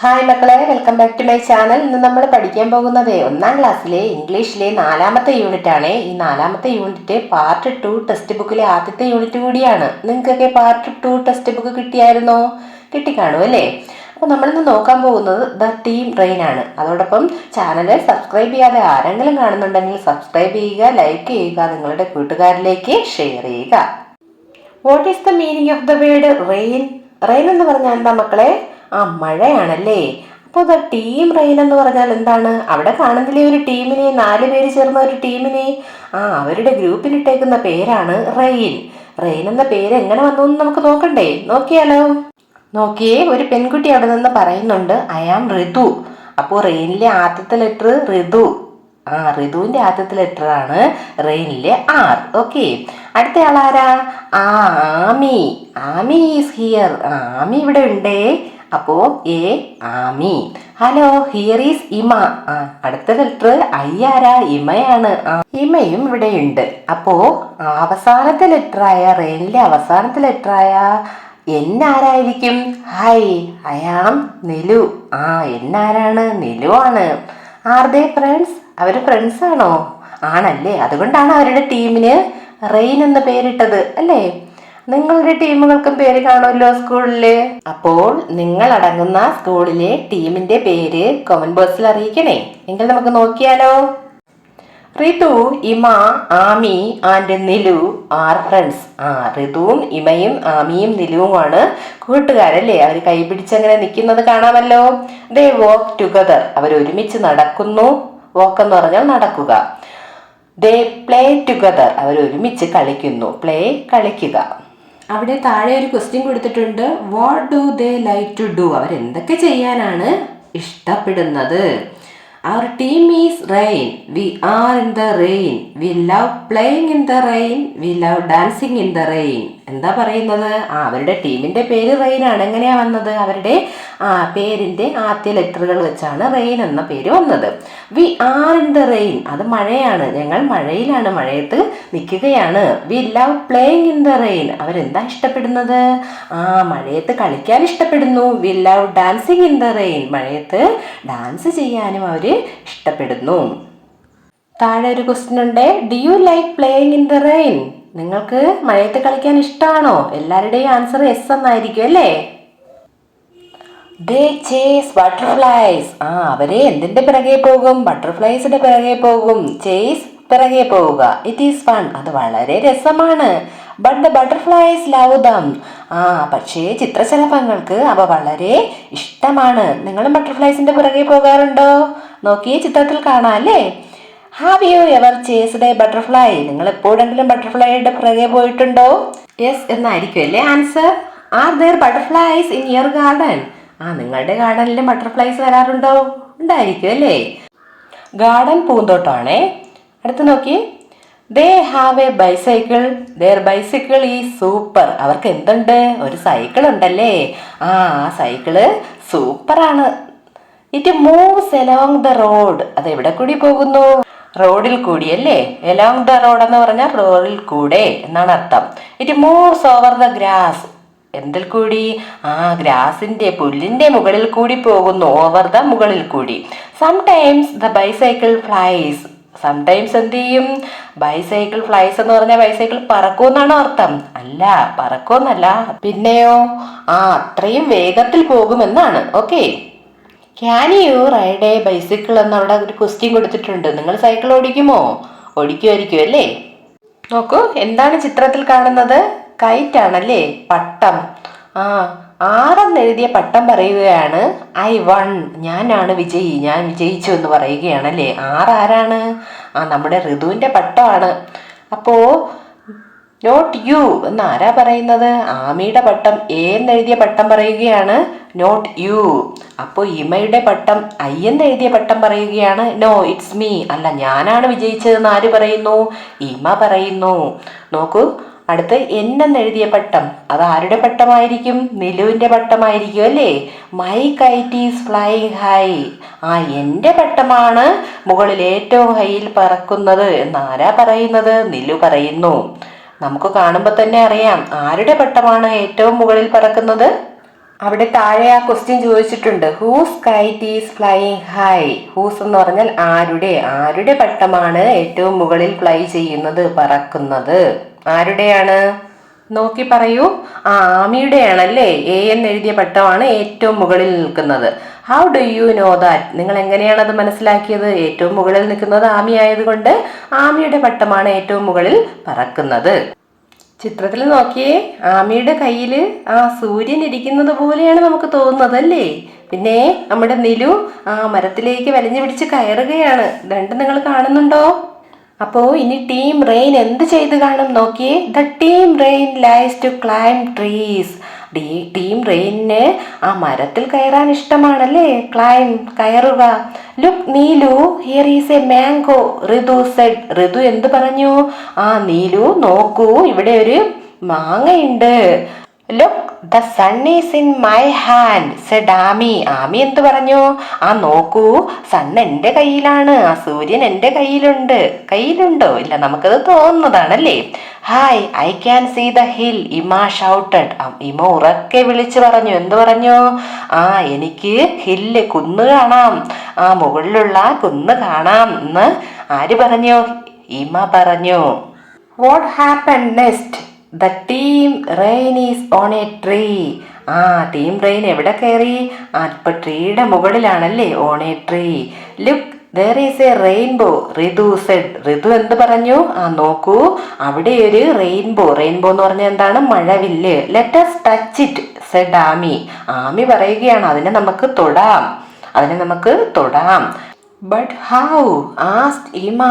Hi മക്കളെ, welcome back to my channel. ഇന്ന് നമ്മൾ പഠിക്കാൻ പോകുന്നത് 1ാം ക്ലാസ്സിലെ ഇംഗ്ലീഷിലെ 4ാമത്തെ യൂണിറ്റ് ആണ്. ഈ 4ാമത്തെ യൂണിറ്റ് പാർട്ട് 2 ടെക്സ്റ്റ് ബുക്കിലെ ആദ്യത്തെ യൂണിറ്റ് കൂടിയാണ്. നിങ്ങൾക്കൊക്കെ പാർട്ട് 2 ടെക്സ്റ്റ് ബുക്ക് കിട്ടിയായിരുന്നോ? കിട്ടിക്കാണും അല്ലേ? അപ്പോൾ നമ്മളിന്ന് നോക്കാൻ പോകുന്നത് ദ ടീം റെയിൻ ആണ്. അതോടൊപ്പം ചാനൽ സബ്സ്ക്രൈബ് ചെയ്യാതെ ആരെങ്കിലും കാണുന്നുണ്ടെങ്കിൽ സബ്സ്ക്രൈബ് ചെയ്യുക, ലൈക്ക് ചെയ്യുക, നിങ്ങളുടെ കൂട്ടുകാരിലേക്ക് ഷെയർ ചെയ്യുക. What is the meaning of the word rain? Rain എന്ന് പറഞ്ഞാൽ എന്താ മക്കളെ? മഴയാണല്ലേ. അപ്പോൾ ദ ടീം റെയിൻ എന്ന് പറഞ്ഞാൽ എന്താണ്? അവിടെ കാണുന്നില്ലേ ഒരു ടീമിനെ, 4 പേര് ചേർന്ന ഒരു ടീമിനെ? അവരുടെ ഗ്രൂപ്പിലിട്ടേക്കുന്ന പേരാണ് റെയിൻ. റെയിൻ എന്ന പേര് എങ്ങനെ വന്നു എന്ന് നമുക്ക് നോക്കണ്ടേ? നോക്കിയാലോ? നോക്കിയേ, ഒരു പെൺകുട്ടി അവിടെ നിന്ന് പറയുന്നുണ്ട്, ഐ ആം ഋതു. അപ്പോൾ റെയിനിലെ ആദ്യത്തെ ലെറ്റർ ഋതു. ഋതുവിന്റെ ആദ്യത്തെ ലെറ്റർ ആണ് റെയിനിലെ ആർ. ഓക്കെ, അടുത്ത ആളാരാ? ആമി. Ami is here. ആമി ഇവിടെ ഉണ്ടേ. അപ്പോ Ami. Hello, here is Ima. അടുത്ത ലെറ്റർ ഐ ആരാ? ഇമയാണ്. ഇമയും ഇവിടെ ഉണ്ട്. അപ്പോ അവസാനത്തെ ലെറ്ററായ റെയിനിലെ അവസാനത്തെ ലെറ്ററായ ആരായിരിക്കും? ഹൈ, ഐ ആം നിലു. ആരാണ്? നിലു ആണ്. Are they friends? അവര് ഫ്രണ്ട്സ് ആണോ? ആണല്ലേ. അതുകൊണ്ടാണ് അവരുടെ ടീമിന് റെയിൻ എന്ന് പേരിട്ടത് അല്ലേ? നിങ്ങളുടെ ടീമുകൾക്കും പേര് കാണുമല്ലോ സ്കൂളില്. അപ്പോൾ നിങ്ങൾ അടങ്ങുന്ന സ്കൂളിലെ ടീമിന്റെ പേര് കമന്റ് ബോക്സിൽ അറിയിക്കണേ. എങ്കിൽ നമുക്ക് നോക്കിയാലോ. Ritu, Ima, Ami and Nilu are friends. ഋതുവും ഇമയും ആമിയും നിലുവുമാണ് കൂട്ടുകാരല്ലേ. അവർ കൈപിടിച്ചങ്ങനെ നിൽക്കുന്നത് കാണാമല്ലോ. ദേ വോക്ക് ടുഗദർ. അവർ ഒരുമിച്ച് നടക്കുന്നു. വോക്ക് എന്ന് പറഞ്ഞാൽ നടക്കുക. ദേ പ്ലേ ടുഗദർ. അവർ ഒരുമിച്ച് കളിക്കുന്നു. പ്ലേ കളിക്കുക. അവിടെ താഴെ ഒരു ക്വസ്റ്റ്യൻ കൊടുത്തിട്ടുണ്ട്. What do they like to do? അവരെന്തൊക്കെ ചെയ്യാനാണ് ഇഷ്ടപ്പെടുന്നത്? Our team is rain. We are in the rain. We love playing in the rain. We love dancing in the rain. എന്താ പറയുന്നത്? അവരുടെ ടീമിന്റെ പേര് റെയിൻ ആണ്. എങ്ങനെയാ വന്നത്? അവരുടെ പേരിന്റെ ആദ്യ ലെറ്ററുകൾ വെച്ചാണ് റെയിൻ എന്ന പേര് വന്നത്. We are in the rain. അത് മഴയാണ്. ഞങ്ങൾ മഴയിലാണ്, മഴയത്ത് നിൽക്കുകയാണ്. We love playing in the rain. അവരെന്താ ഇഷ്ടപ്പെടുന്നത്? മഴയത്ത് കളിക്കാൻ ഇഷ്ടപ്പെടുന്നു. We love dancing in the rain. മഴയത്ത് ഡാൻസ് ചെയ്യാനും അവര് ഇഷ്ടപ്പെടുന്നു. താഴെ ഒരു ക്വസ്റ്റ്യൻ ഉണ്ട്. Do you like playing in the rain? നിങ്ങൾക്ക് മഴയത്ത് കളിക്കാൻ ഇഷ്ടമാണോ? എല്ലാവരുടെയും ആൻസർ യെസ് എന്നായിരിക്കും അല്ലേ? They chase butterflies. അവരെ എന്തിന്റെ പിറകെ പോകും? ബട്ടർഫ്ലൈസിന്റെ പിറകെ പോകും. ചേസ് പിറകെ പോവുക. It is fun. അത് വളരെ രസമാണ്. But the butterflies love dum. പക്ഷേ ചിത്രശലഭങ്ങൾക്ക് അവ വളരെ ഇഷ്ടമാണ്. നിങ്ങളും ബട്ടർഫ്ലൈസിന്റെ പിറകെ പോകാറുണ്ടോ? നോക്കിയേ, ചിത്രത്തിൽ കാണാം അല്ലേ? Have you ever chased a butterfly? നിങ്ങൾ എപ്പോഴെങ്കിലും ബട്ടർഫ്ലൈയുടെ പിറകെ പോയിട്ടുണ്ടോ? യെസ് എന്നായിരിക്കും അല്ലേ answer. Are there butterflies in your garden? നിങ്ങളുടെ ഗാർഡനിൽ ബട്ടർഫ്ലൈസ് വരാറുണ്ടോ? ഉണ്ടായിരിക്കും അല്ലേ? ഗാർഡൻ പൂന്തോട്ടമാണേ. അടുത്ത് നോക്കി. They have a bicycle. Their bicycle is super. അവർക്ക് എന്തുണ്ട്? ഒരു സൈക്കിൾ ഉണ്ടല്ലേ. ആ സൈക്കിള് സൂപ്പറാണ്. It moves along the road. അത് എവിടെ കൂടി പോകുന്നു? റോഡിൽ കൂടി അല്ലേ? എലോങ് ദ റോഡ് എന്ന് പറഞ്ഞാൽ റോഡിൽ കൂടെ എന്നാണ് അർത്ഥം. It moves over the grass. എന്തിൽ കൂടി? ഗ്രാസിന്റെ, പുല്ലിന്റെ മുകളിൽ കൂടി പോകുന്നു. ഓവർ ദ മുകളിൽ കൂടി. Sometimes the bicycle flies. Sometimes എന്ത് ചെയ്യും? ബൈസൈക്കിൾ ഫ്ലൈസ് എന്ന് പറഞ്ഞാൽ ബൈസൈക്കിൾ പറക്കുമെന്നാണോ അർത്ഥം? അല്ല, പറക്കുമെന്നല്ല. പിന്നെയോ? അത്രയും വേഗത്തിൽ പോകുമെന്നാണ്. Okay. Can you ride a bicycle എന്നവിടെ ഒരു ക്വസ്റ്റ്യൻ കൊടുത്തിട്ടുണ്ട്. നിങ്ങൾ സൈക്കിൾ ഓടിക്കുമോ? ഓടിക്കുമായിരിക്കും അല്ലേ? നോക്കൂ, എന്താണ് ചിത്രത്തിൽ കാണുന്നത്? കൈറ്റ് ആണല്ലേ, പട്ടം. ആറെന്നെഴുതിയ പട്ടം പറയുകയാണ്. I one. ഞാനാണ് വിജയി, ഞാൻ വിജയിച്ചു എന്ന് പറയുകയാണല്ലേ. ആരാണ്? നമ്മുടെ ഋതുവിന്റെ പട്ടമാണ്. അപ്പോ നോട്ട് യു എന്ന് ആരാ പറയുന്നത്? ആമിയുടെ പട്ടം എന്നെഴുതിയ പട്ടം പറയുകയാണ്. Not you. അപ്പോൾ ഇമയുടെ പട്ടം ഐ എന്നെഴുതിയ പട്ടം പറയുകയാണ്. No it's me. അല്ല, ഞാനാണ് വിജയിച്ചതെന്ന് ആര് പറയുന്നു? ഇമ പറയുന്നു. നോക്കൂ, അടുത്ത് എന്നെഴുതിയ പട്ടം, അത് ആരുടെ പട്ടമായിരിക്കും? നിലുവിന്റെ പട്ടമായിരിക്കും അല്ലേ? My KITE is flying high. എൻ്റെ പട്ടമാണ് മുകളിൽ ഏറ്റവും ഹൈയിൽ പറക്കുന്നത് എന്ന് ആരാ പറയുന്നത്? നിലു പറയുന്നു. നമുക്ക് കാണുമ്പോൾ തന്നെ അറിയാം ആരുടെ പട്ടമാണ് ഏറ്റവും മുകളിൽ പറക്കുന്നത്. അവിടെ താഴെ ആ ക്വസ്റ്റ്യൻ ചോദിച്ചിട്ടുണ്ട്, whose kite is flying high. Whose എന്ന് പറഞ്ഞാൽ ആരുടെ പട്ടമാണ് ഏറ്റവും മുകളിൽ ഫ്ലൈ ചെയ്യുന്നത്, പറക്കുന്നത്? ആരുടെയാണ്? നോക്കി പറയൂ. ആമിയുടെയാണല്ലേ. എ എന്ന് എഴുതിയ പട്ടമാണ് ഏറ്റവും മുകളിൽ നിൽക്കുന്നത്. How do you know that? നിങ്ങൾ എങ്ങനെയാണ് അത് മനസ്സിലാക്കിയത്? ഏറ്റവും മുകളിൽ നിൽക്കുന്നത് ആമി ആയതുകൊണ്ട് ആമിയുടെ പട്ടമാണ് ഏറ്റവും മുകളിൽ പറക്കുന്നത്. ചിത്രത്തിൽ നോക്കിയേ, ആമിയുടെ കയ്യിൽ സൂര്യൻ ഇരിക്കുന്നത് പോലെയാണ് നമുക്ക് തോന്നുന്നത് അല്ലേ? പിന്നെ നമ്മുടെ നിലു മരത്തിലേക്ക് വലിഞ്ഞു പിടിച്ച് കയറുകയാണ്. രണ്ടും നിങ്ങൾ കാണുന്നുണ്ടോ? അപ്പോ ഇനി ടീം റെയിൻ എന്ത് ചെയ്ത് കാണും? നോക്കിയേ, the Team Rain likes to climb trees. Team റെയിനിന് മരത്തിൽ കയറാൻ ഇഷ്ടമാണല്ലേ, കയറുക. Look Nilu, here is a mango, Ritu said. Ritu എന്ത് പറഞ്ഞു? നീലു നോക്കൂ, ഇവിടെ ഒരു മാങ്ങയുണ്ട്. Look the sun is in my hand said Ami. Ami എന്ത് പറഞ്ഞു? നോക്കൂ, സൺ എൻ്റെ കയ്യിലാണ്, സൂര്യൻ എൻ്റെ കയ്യിലുണ്ടോ? ഇല്ല, നമുക്കത് തോന്നുന്നതാണല്ലേ. Hi, I can see the hill, Ima shouted. Ima ഉറക്കെ വിളിച്ചു പറഞ്ഞു. എന്ത് പറഞ്ഞു? എനിക്ക് ഹില്ല്, കുന്ന് കാണാം, മുകളിലുള്ള കുന്ന് കാണാം എന്ന് ആര് പറഞ്ഞു? ഇമ പറഞ്ഞു. What happen next? The Team Rain is on a tree. Team Rain എവിടെ കയറി? ഇപ്പൊ ട്രീയുടെ മുകളിലാണല്ലേ, on a tree. Look there is a rainbow, Ritu said. Ritu എന്ത് പറഞ്ഞു? നോക്കൂ, അവിടെ ഒരു റെയിൻബോ എന്ന് പറഞ്ഞാൽ എന്താണ്? മഴവില്ല്. Let us touch it, said Ami. Ami പറയുകയാണ്, അതിനെ നമുക്ക് തൊടാം. But how asked Ima.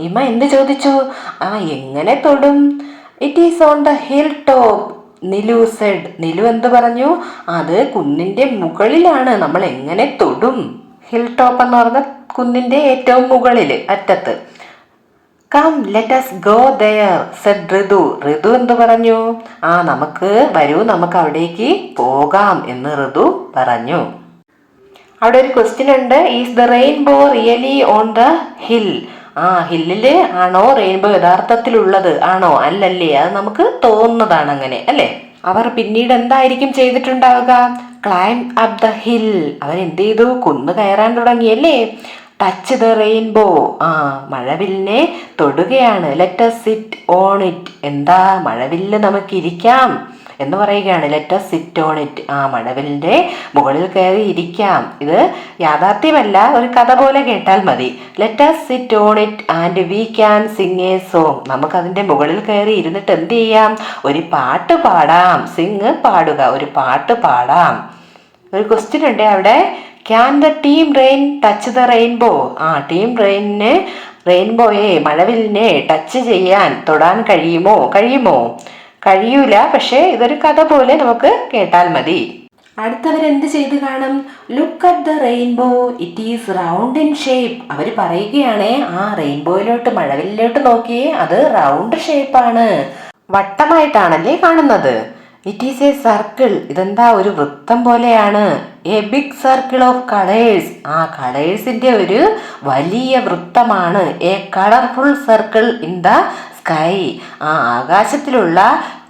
Ima എന്ത് ചോദിച്ചു? എങ്ങനെ തൊടും? It is on the hill top, Nilu said. Nilu എന്ത് പറഞ്ഞു? അത് കുന്നിന്റെ മുകളിലാണ്, നമ്മൾ എങ്ങനെ തൊടും? ഹിൽ ടോപ്പ് എന്ന് പറഞ്ഞ കുന്നിന്റെ ഏറ്റവും മുകളിൽ അറ്റത്ത്. Come let us go there, said Ritu. Ritu എന്ത് പറഞ്ഞു? വരൂ, നമുക്ക് അവിടേക്ക് പോകാം എന്ന് ഋതു പറഞ്ഞു. അവിടെ ഒരു ക്വസ്റ്റ്യൻ ഉണ്ട്, is the rainbow really on the hill? ഹില്ലില് ആണോ റെയിൻബോ യഥാർത്ഥത്തിലുള്ളത്? ആണോ? അല്ലല്ലേ, അത് നമുക്ക് തോന്നുന്നതാണ് അങ്ങനെ അല്ലേ. അവർ പിന്നീട് എന്തായിരിക്കും ചെയ്തിട്ടുണ്ടാവുക? Climb up the hill. അവരെന്ത് ചെയ്തു? കുന്ന് കയറാൻ തുടങ്ങിയല്ലേ. Touch the rainbow. മഴവില്ലിനെ തൊടുകയാണ്. Let us sit on it. എന്താ? മഴവില്ല് നമുക്കിരിക്കാം എന്ന് പറയുകയാണ്. Let us sit on it. മഴവില്ലിന്റെ മുകളിൽ കയറി ഇരിക്കാം. ഇത് യാഥാർത്ഥ്യമല്ല, ഒരു കഥ പോലെ കേട്ടാൽ മതി. Let us sit on it and we can sing a song. നമുക്കതിന്റെ മുകളിൽ കയറി ഇരുന്നിട്ട് എന്ത് ചെയ്യാം? ഒരു പാട്ട് പാടാം. സിംഗ്, പാടുക, ഒരു പാട്ട് പാടാം. ഒരു ക്വസ്റ്റ്യൻ ഉണ്ട് അവിടെ, can the Team Rain touch the rainbow? Team റെയിൻബോയെ, മഴവില്ലിനെ ടച്ച് ചെയ്യാൻ, തൊടാൻ കഴിയുമോ? കഴിയൂല, പക്ഷേ ഇതൊരു കഥ പോലെ നമുക്ക് കേട്ടാൽ മതി. അടുത്തവരെന്ത് ചെയ്ത് കാണും? Look at the rainbow, it is round in shape. അവർ പറയുകയാണേ, റെയിൻബോയിലോട്ട്, മഴവില്ലിലോട്ട് നോക്കിയേ, അത് റൗണ്ട് ഷേപ്പാണ്, വട്ടമായിട്ടാണല്ലേ കാണുന്നത്. It is a circle. ഇതെന്താ? ഒരു വൃത്തം പോലെയാണ്. A big circle of colours. കളേഴ്സിന്റെ ഒരു വലിയ വൃത്തമാണ്. A colourful circle in the sky. ആകാശത്തിലുള്ള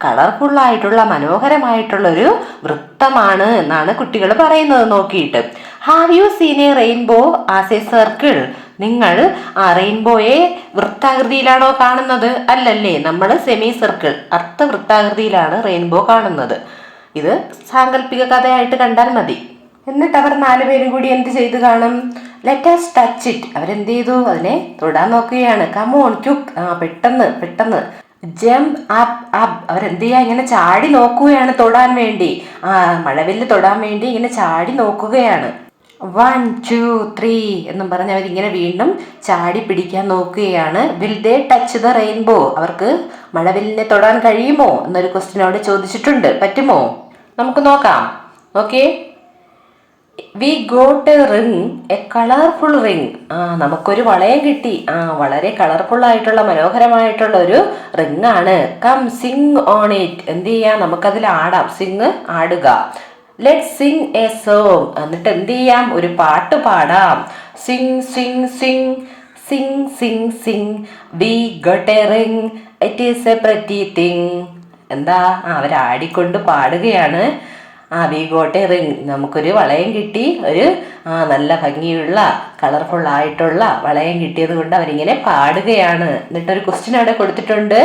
കളർഫുള്ളായിട്ടുള്ള, മനോഹരമായിട്ടുള്ള ഒരു വൃത്തമാണ് എന്നാണ് കുട്ടികൾ പറയുന്നത് നോക്കിയിട്ട്. Have you seen a rainbow as a circle? നിങ്ങൾ റെയിൻബോയെ വൃത്താകൃതിയിലാണോ കാണുന്നത്? അല്ലല്ലേ, നമ്മൾ സെമി സർക്കിൾ, അർദ്ധവൃത്താകൃതിയിലാണ് റെയിൻബോ കാണുന്നത്. ഇത് സാങ്കല്പിക കഥയായിട്ട് കണ്ടാൽ മതി. എന്നിട്ട് അവർ 4 പേരും കൂടി എന്ത് ചെയ്ത് കാണും? Let us touch it. അവരെന്ത് ചെയ്തു? അതിനെ തൊടാൻ നോക്കുകയാണ്. Come on quick. പെട്ടെന്ന്. Jump up. അവരെന്ത് ചെയ്യാ? ഇങ്ങനെ ചാടി നോക്കുകയാണ് തൊടാൻ വേണ്ടി. മഴവില്ല് തൊടാൻ വേണ്ടി ഇങ്ങനെ ചാടി നോക്കുകയാണ്. 1 2 3 എന്നും പറഞ്ഞ് അവരിങ്ങനെ വീണ്ടും ചാടി പിടിക്കാൻ നോക്കുകയാണ്. Will they touch the rainbow? അവർക്ക് മഴവില്ലിനെ തൊടാൻ കഴിയുമോ എന്നൊരു ക്വസ്റ്റ്യൻ അവിടെ ചോദിച്ചിട്ടുണ്ട്. പറ്റുമോ? നമുക്ക് നോക്കാം. Okay, V got a ring, A colourful ring. നമുക്കൊരു വളയം കിട്ടി. വളരെ കളർഫുൾ ആയിട്ടുള്ള, മനോഹരമായിട്ടുള്ള ഒരു റിംഗ് ആണ്. Come sing on it. എന്ത് ചെയ്യാം? നമുക്കതിൽ ആടാം. സിംഗ്, ആടുക. Let sing a song. എന്നിട്ട് എന്ത് ചെയ്യാം? ഒരു പാട്ട് പാടാം. Sing sing sing sing sing sing we got a ring, it is a pretty thing. എന്താ? അവരാടിക്കൊണ്ട് പാടുകയാണ്. We got a ring. നമുക്കൊരു വളയം കിട്ടി, ഒരു നല്ല ഭംഗിയുള്ള കളർഫുൾ ആയിട്ടുള്ള വളയം കിട്ടിയത് കൊണ്ട് അവരിങ്ങനെ പാടുകയാണ്. എന്നിട്ടൊരു ക്വസ്റ്റ്യൻ അവിടെ കൊടുത്തിട്ടുണ്ട്,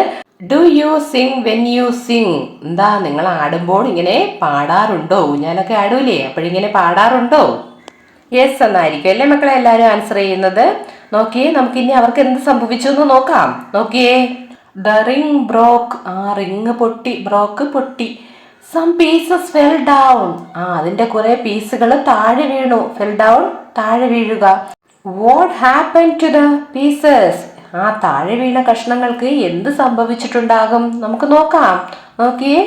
do you Singh when you Singh? എന്താ, നിങ്ങൾ ആടുമ്പോൾ ഇങ്ങനെ പാടാറുണ്ടോ? ഊഞ്ഞാലൊക്കെ ആടൂലേ, അപ്പോഴിങ്ങനെ പാടാറുണ്ടോ? യെസ് എന്നായിരിക്കും അല്ലേ മക്കളെ എല്ലാവരും ആൻസർ ചെയ്യുന്നത്. നോക്കിയേ, നമുക്കിനി അവർക്ക് എന്ത് സംഭവിച്ചു എന്ന് നോക്കാം. നോക്കിയേ, ദ റിങ് ബ്രോക്ക്. റിങ് പൊട്ടി, ബ്രോക്ക് പൊട്ടി. Some pieces fell down. അതിന്റെ കുറെ പീസുകൾ താഴെ വീണു. ഫെൽ ഡൗൺ, താഴെ വീഴുക. What happen to the pieces? താഴെ വീണ കഷ്ണങ്ങൾക്ക് എന്ത് സംഭവിച്ചിട്ടുണ്ടാകും? നമുക്ക് നോക്കാം. നോക്കിയേ,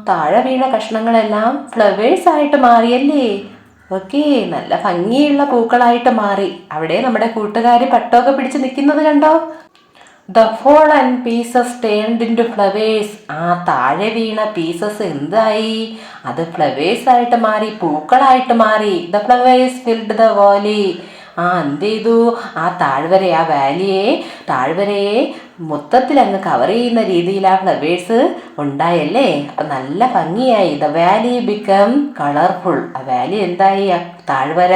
താഴെ വീണ കഷ്ണങ്ങളെല്ലാം ഫ്ലവേഴ്സ് ആയിട്ട് മാറിയല്ലേ? ഓക്കെ, നല്ല ഭംഗിയുള്ള പൂക്കളായിട്ട് മാറി. അവിടെ നമ്മുടെ കൂട്ടുകാര് പട്ടമൊക്കെ പിടിച്ച് നിൽക്കുന്നത് കണ്ടോ? The fallen pieces turned into flowers. താഴെ വീണ പീസസ് എന്തായി? അത് ഫ്ലവേഴ്സ് ആയിട്ട് മാറി, പൂക്കളായിട്ട് മാറി. The flowers filled the Valley. എന്ത് ചെയ്തു? താഴ്വരയെ മൊത്തത്തിൽ അങ്ങ് കവർ ചെയ്യുന്ന രീതിയിൽ ഫ്ലവേഴ്സ് ഉണ്ടായല്ലേ? അപ്പൊ നല്ല ഭംഗിയായി. The Valley become colourful. Valley എന്തായി? താഴ്വര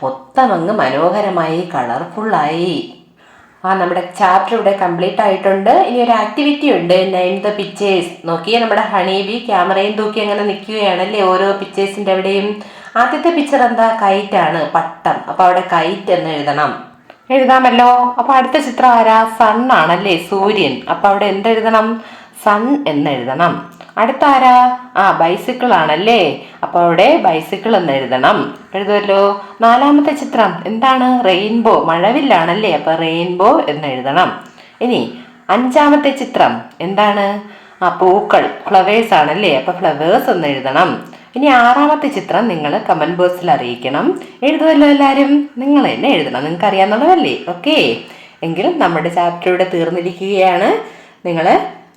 മൊത്തം അങ്ങ് മനോഹരമായി, കളർഫുള്ളായി. നമ്മുടെ ചാപ്റ്റർ ഇവിടെ കംപ്ലീറ്റ് ആയിട്ടുണ്ട്. ഇനി ഒരു ആക്ടിവിറ്റി ഉണ്ട്, നെയിം ദ പിക്ചേഴ്സ്. നോക്കിയേ, നമ്മുടെ ഹണി ബി ക്യാമറയും തൂക്കി അങ്ങനെ നിൽക്കുകയാണല്ലേ ഓരോ പിക്ചേഴ്സിന്റെ അവിടെയും. ആദ്യത്തെ പിക്ചർ എന്താ? കൈറ്റ് ആണ്, പട്ടം. അപ്പൊ അവിടെ കൈറ്റ് എന്ന് എഴുതാമല്ലോ. അപ്പൊ അടുത്ത ചിത്രം ആരാ? സൺ ആണല്ലേ, സൂര്യൻ. അപ്പൊ അവിടെ എന്തെഴുതണം? സൺ എന്നെഴുതണം. അടുത്ത ആരാ? ബൈസിക്കിൾ ആണല്ലേ, അപ്പൊ അവിടെ ബൈസിക്കിൾ എന്നെഴുതണം. എഴുതുമല്ലോ. നാലാമത്തെ ചിത്രം എന്താണ്? റെയിൻബോ, മഴവില്ലാണല്ലേ, അപ്പൊ റെയിൻബോ എന്നെഴുതണം. ഇനി അഞ്ചാമത്തെ ചിത്രം എന്താണ്? പൂക്കൾ, ഫ്ലവേഴ്സ് ആണല്ലേ, അപ്പൊ ഫ്ലവേഴ്സ് എന്നെഴുതണം. ഇനി ആറാമത്തെ ചിത്രം നിങ്ങൾ കമന്റ് ബോക്സിൽ അറിയിക്കണം. എഴുതുമല്ലോ എല്ലാവരും? നിങ്ങൾ തന്നെ എഴുതണം, നിങ്ങൾക്ക് അറിയാവുന്നതല്ലേ. ഓക്കെ, എങ്കിലും നമ്മുടെ ചാപ്റ്റർ ഇവിടെ തീർന്നിരിക്കുകയാണ്. നിങ്ങൾ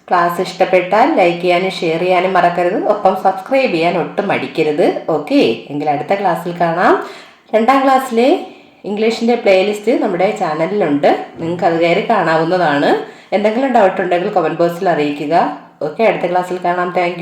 ക്ലാസ് ഇഷ്ടപ്പെട്ടാൽ ലൈക്ക് ചെയ്യാനും ഷെയർ ചെയ്യാനും മറക്കരുത്. ഒപ്പം സബ്സ്ക്രൈബ് ചെയ്യാൻ ഒട്ടും മടിക്കരുത്. ഓക്കെ, എങ്കിൽ അടുത്ത ക്ലാസ്സിൽ കാണാം. 2ാം ക്ലാസ്സിലെ ഇംഗ്ലീഷിൻ്റെ പ്ലേലിസ്റ്റ് നമ്മുടെ ചാനലിലുണ്ട്, നിങ്ങൾക്ക് അത് കയറി കാണാവുന്നതാണ്. എന്തെങ്കിലും ഡൗട്ട് ഉണ്ടെങ്കിൽ കമന്റ് ബോക്സിൽ അറിയിക്കുക. ഓക്കെ, അടുത്ത ക്ലാസ്സിൽ കാണാം. താങ്ക്